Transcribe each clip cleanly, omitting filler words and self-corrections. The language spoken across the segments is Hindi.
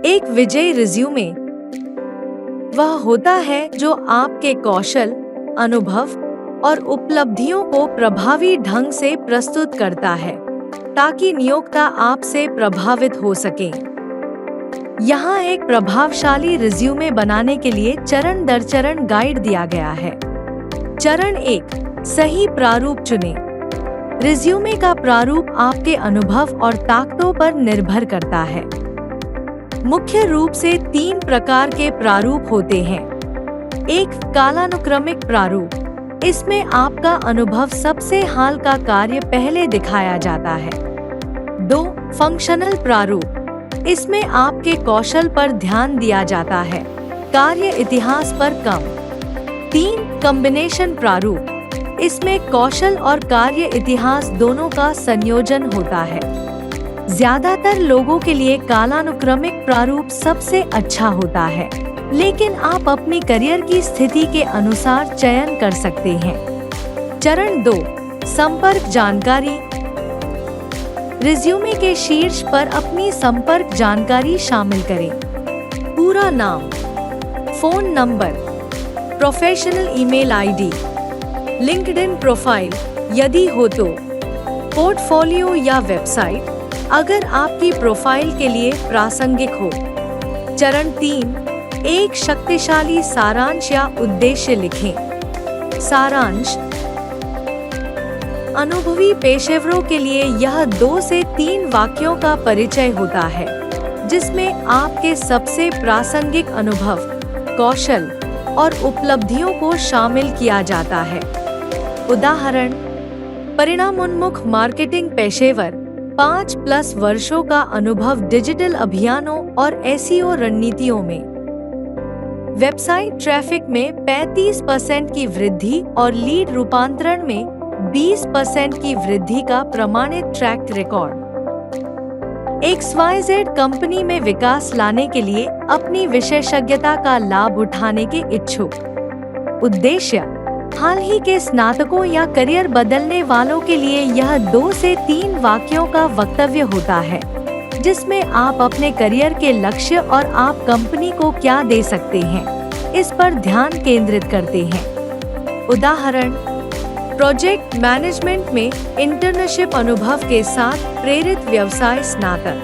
एक विजयी रिज्यूमे वह होता है जो आपके कौशल, अनुभव और उपलब्धियों को प्रभावी ढंग से प्रस्तुत करता है ताकि नियोक्ता आपसे प्रभावित हो सके। यहाँ एक प्रभावशाली रिज्यूमे बनाने के लिए चरण दर चरण गाइड दिया गया है। चरण 1, सही प्रारूप चुनें। रिज्यूमे का प्रारूप आपके अनुभव और ताकतों पर निर्भर करता है। मुख्य रूप से 3 प्रकार के प्रारूप होते हैं। 1, कालानुक्रमिक प्रारूप। इसमें आपका अनुभव सबसे हाल का कार्य पहले दिखाया जाता है। 2, फंक्शनल प्रारूप। इसमें आपके कौशल पर ध्यान दिया जाता है, कार्य इतिहास पर कम। 3, कॉम्बिनेशन प्रारूप। इसमें कौशल और कार्य इतिहास दोनों का संयोजन होता है। ज्यादातर लोगों के लिए कालानुक्रमिक प्रारूप सबसे अच्छा होता है, लेकिन आप अपनी करियर की स्थिति के अनुसार चयन कर सकते हैं। चरण 2, संपर्क जानकारी। रिज्यूमे के शीर्ष पर अपनी संपर्क जानकारी शामिल करें। पूरा नाम, phone number, professional email ID, LinkedIn profile यदि हो तो, पोर्टफोलियो या वेबसाइट अगर आपकी प्रोफाइल के लिए प्रासंगिक हो। चरण 3, एक शक्तिशाली सारांश या उद्देश्य लिखें। सारांश, अनुभवी पेशेवरों के लिए यह 2 से 3 वाक्यों का परिचय होता है, जिसमें आपके सबसे प्रासंगिक अनुभव, कौशल और उपलब्धियों को शामिल किया जाता है। उदाहरण, परिणामोन्मुख मार्केटिंग पेशेवर, 5+ वर्षों का अनुभव डिजिटल अभियानों और एसईओ रणनीतियों में। वेबसाइट ट्रैफिक में 35% की वृद्धि और लीड रूपांतरण में 20% की वृद्धि का प्रमाणित ट्रैक रिकॉर्ड। XYZ कंपनी में विकास लाने के लिए अपनी विशेषज्ञता का लाभ उठाने के इच्छुक। उद्देश्य, हाल ही के स्नातकों या करियर बदलने वालों के लिए यह 2 से 3 वाक्यों का वक्तव्य होता है, जिसमें आप अपने करियर के लक्ष्य और आप कंपनी को क्या दे सकते हैं, इस पर ध्यान केंद्रित करते हैं। उदाहरण, प्रोजेक्ट मैनेजमेंट में इंटर्नशिप अनुभव के साथ प्रेरित व्यवसाय स्नातक।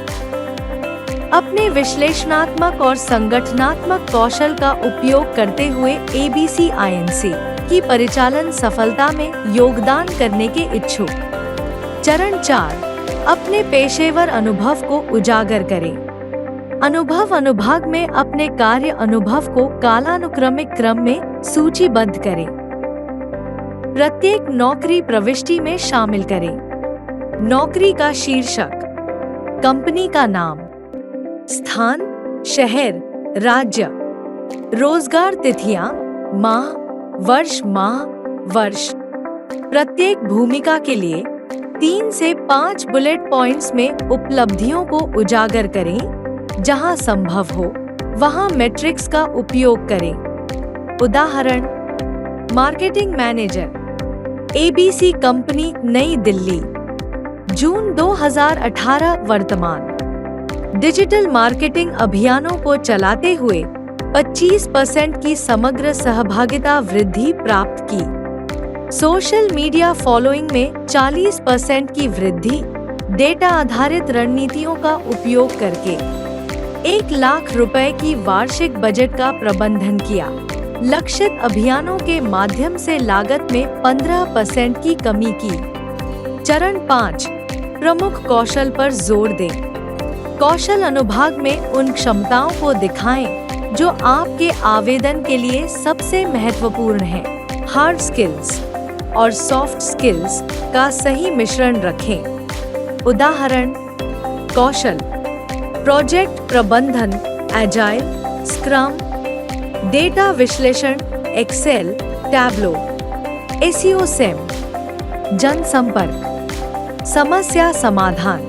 अपने विश्लेषणात्मक और संगठनात्मक कौशल का उपयोग करते हुए ABC INC की परिचालन सफलता में योगदान करने के इच्छुक। चरण 4, अपने पेशेवर अनुभव को उजागर करें। अनुभव अनुभाग में अपने कार्य अनुभव को कालानुक्रमिक क्रम में सूचीबद्ध करें। प्रत्येक नौकरी प्रविष्टि में शामिल करें। नौकरी का शीर्षक, कंपनी का नाम, स्थान, शहर, राज्य, रोजगार तिथियां, माह, वर्ष, माह, वर्ष। प्रत्येक भूमिका के लिए 3 से 5 बुलेट पॉइंट्स में उपलब्धियों को उजागर करें। जहां संभव हो, वहां मैट्रिक्स का उपयोग करें। उदाहरण, मार्केटिंग मैनेजर, ABC कंपनी, नई दिल्ली, जून 2018। वर्तमान, डिजिटल मार्केटिंग अभियानों को चलाते हुए 25% की समग्र सहभागिता वृद्धि प्राप्त की। सोशल मीडिया फॉलोइंग में 40% की वृद्धि, डेटा आधारित रणनीतियों का उपयोग करके 1 लाख रुपए की वार्षिक बजट का प्रबंधन किया। लक्षित अभियानों के माध्यम से लागत में 15% की कमी की। चरण 5, प्रमुख कौशल पर जोर दें। कौशल अनुभाग में उन क्षमताओं को दिखाएं जो आपके आवेदन के लिए सबसे महत्वपूर्ण हैं। हार्ड स्किल्स और सॉफ्ट स्किल्स का सही मिश्रण रखें। उदाहरण, कौशल, प्रोजेक्ट प्रबंधन, एजाइल, स्क्रम, डेटा विश्लेषण, एक्सेल, टैब्लो, एसईओ SEM, जनसंपर्क, समस्या समाधान,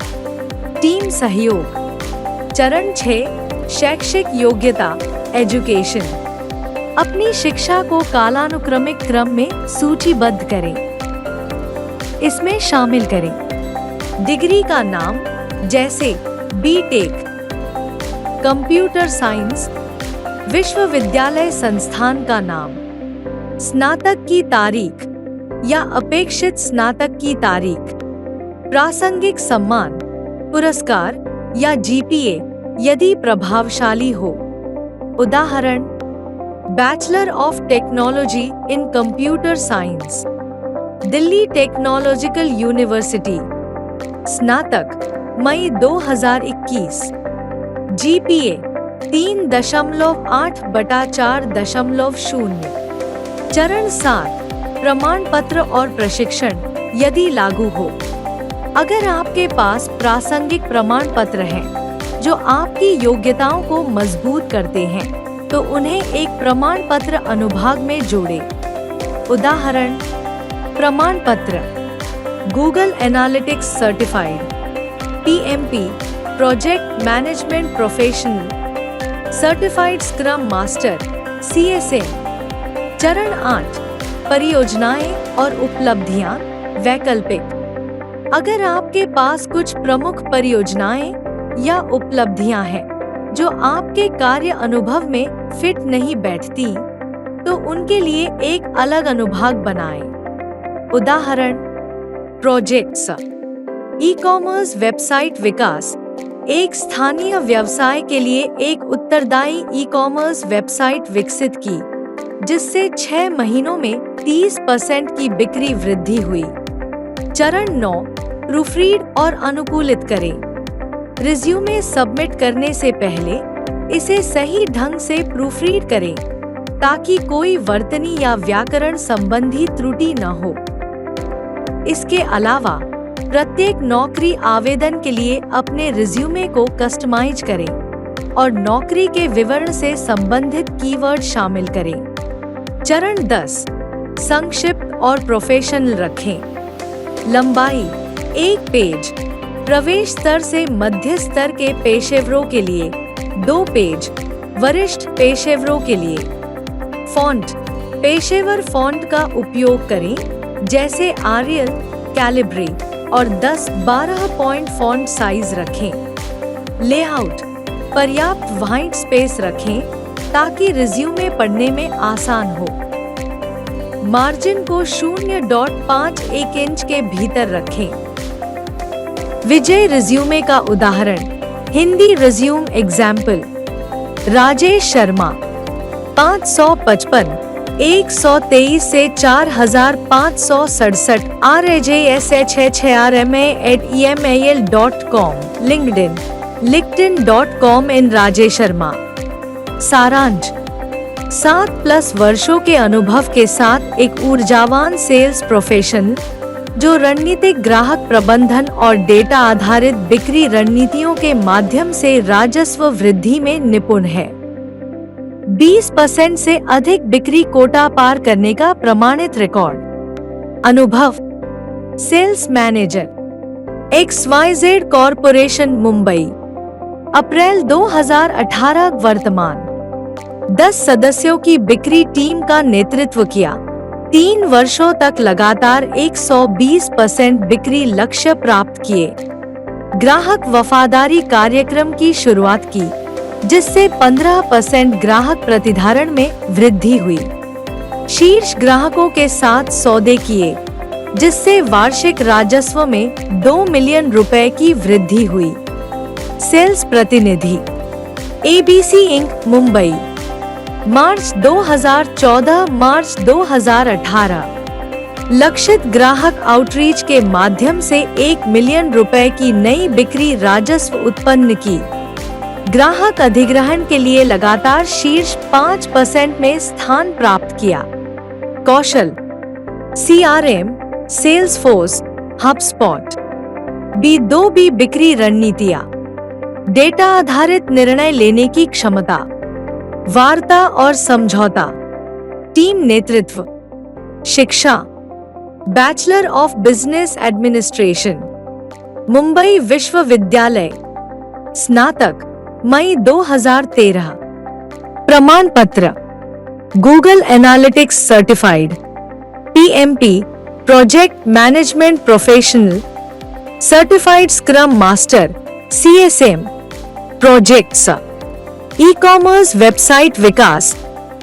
टीम सहयोग। चरण 6, शैक्षिक योग्यता, एजुकेशन। अपनी शिक्षा को कालानुक्रमिक क्रम में सूचीबद्ध करें। इसमें शामिल करें डिग्री का नाम, जैसे B.Tech, कंप्यूटर साइंस, विश्वविद्यालय संस्थान का नाम, स्नातक की तारीख या अपेक्षित स्नातक की तारीख, प्रासंगिक सम्मान, पुरस्कार या जीपीए यदि प्रभावशाली हो। उदाहरण, bachelor of technology in computer science, Delhi technological university, स्नातक मई 2021, जीपीए 3.8/4.0। चरण 7, प्रमाण पत्र और प्रशिक्षण यदि लागू हो। अगर आपके पास प्रासंगिक प्रमाण पत्र हैं जो आपकी योग्यताओं को मजबूत करते हैं, तो उन्हें एक प्रमाण पत्र अनुभाग में जोड़ें। उदाहरण, प्रमाण पत्र Google analytics certified, PMP project management professional, certified scrum master, CSM. चरण 8, परियोजनाएं और उपलब्धियां वैकल्पिक। अगर आपके पास कुछ प्रमुख परियोजनाएं या उपलब्धियां हैं जो आपके कार्य अनुभव में फिट नहीं बैठती, तो उनके लिए एक अलग अनुभाग बनाएं। उदाहरण, प्रोजेक्ट्स, ई-कॉमर्स वेबसाइट विकास, एक स्थानीय व्यवसाय के लिए एक उत्तरदायी ई-कॉमर्स वेबसाइट विकसित की, जिससे 6 महीनों में 30% की बिक्री वृद्धि हुई। चरण 9, प्रूफरीड और अनुकूलित करें। रिज्यूमे सबमिट करने से पहले इसे सही ढंग से प्रूफरीड करें ताकि कोई वर्तनी या व्याकरण संबंधी त्रुटि न हो। इसके अलावा प्रत्येक नौकरी आवेदन के लिए अपने रिज्यूमे को कस्टमाइज करें और नौकरी के विवरण से संबंधित कीवर्ड शामिल करें। चरण 10, संक्षिप्त और प्रोफेशनल रखें। लंबाई 1 पेज, प्रवेश स्तर से मध्य स्तर के पेशेवरों के लिए 2 पेज, वरिष्ठ पेशेवरों के लिए। फॉन्ट, पेशेवर फॉन्ट का उपयोग करें जैसे आरियल, कैलिब्री और 10-12 पॉइंट फॉन्ट साइज रखें। लेआउट, पर्याप्त व्हाइट स्पेस रखें ताकि रिज्यूमे पढ़ने में आसान हो। मार्जिन को 0.51 इंच के भीतर रखें। विजय रिज्यूमे का उदाहरण, हिंदी रिज्यूम एग्जाम्पल, राजेश शर्मा 555 123 से 4567 rajshhrma@email.com, लिंक्डइन linkedin.com इन राजेश शर्मा। सारांश, 7+ वर्षों के अनुभव के साथ एक ऊर्जावान सेल्स प्रोफेशनल जो रणनीतिक ग्राहक प्रबंधन और डेटा आधारित बिक्री रणनीतियों के माध्यम से राजस्व वृद्धि में निपुण है। 20% से अधिक बिक्री कोटा पार करने का प्रमाणित रिकॉर्ड। अनुभव, sales manager, XYZ corporation Mumbai, April 2018। वर्तमान 10 सदस्यों की बिक्री टीम का नेतृत्व किया। 3 वर्षों तक लगातार 120% बिक्री लक्ष्य प्राप्त किए। ग्राहक वफादारी कार्यक्रम की शुरुआत की, जिससे 15% ग्राहक प्रतिधारण में वृद्धि हुई। शीर्ष ग्राहकों के साथ सौदे किए, जिससे वार्षिक राजस्व में 2 मिलियन रुपए की वृद्धि हुई। सेल्स प्रतिनिधि, ABC इंक मुंबई, मार्च 2014 मार्च 2018। लक्षित ग्राहक आउटरीच के माध्यम से 1 मिलियन रुपए की नई बिक्री राजस्व उत्पन्न की। ग्राहक अधिग्रहण के लिए लगातार शीर्ष 5% में स्थान प्राप्त किया। कौशल, CRM, सेल्सफोर्स, HubSpot। B2B बिक्री रणनीतियां, डेटा आधारित निर्णय लेने की क्षमता, वार्ता और समझौता, टीम नेतृत्व। शिक्षा, bachelor of business administration, Mumbai विश्वविद्यालय, स्नातक मई 2013। प्रमाण पत्र, Google analytics certified, PMP project management professional, certified scrum master, CSM। Projects, e commerce website विकास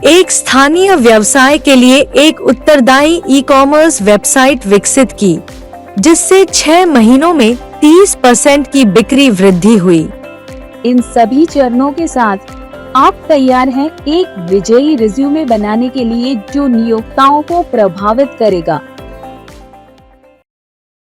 एक स्थानीय व्यवसाय के लिए एक उत्तरदायी ई कॉमर्स वेबसाइट विकसित की, जिससे 6 महीनों में 30% की बिक्री वृद्धि हुई। इन सभी चरणों के साथ आप तैयार हैं एक विजयी रिज्यूमे बनाने के लिए जो नियोक्ताओं को प्रभावित करेगा।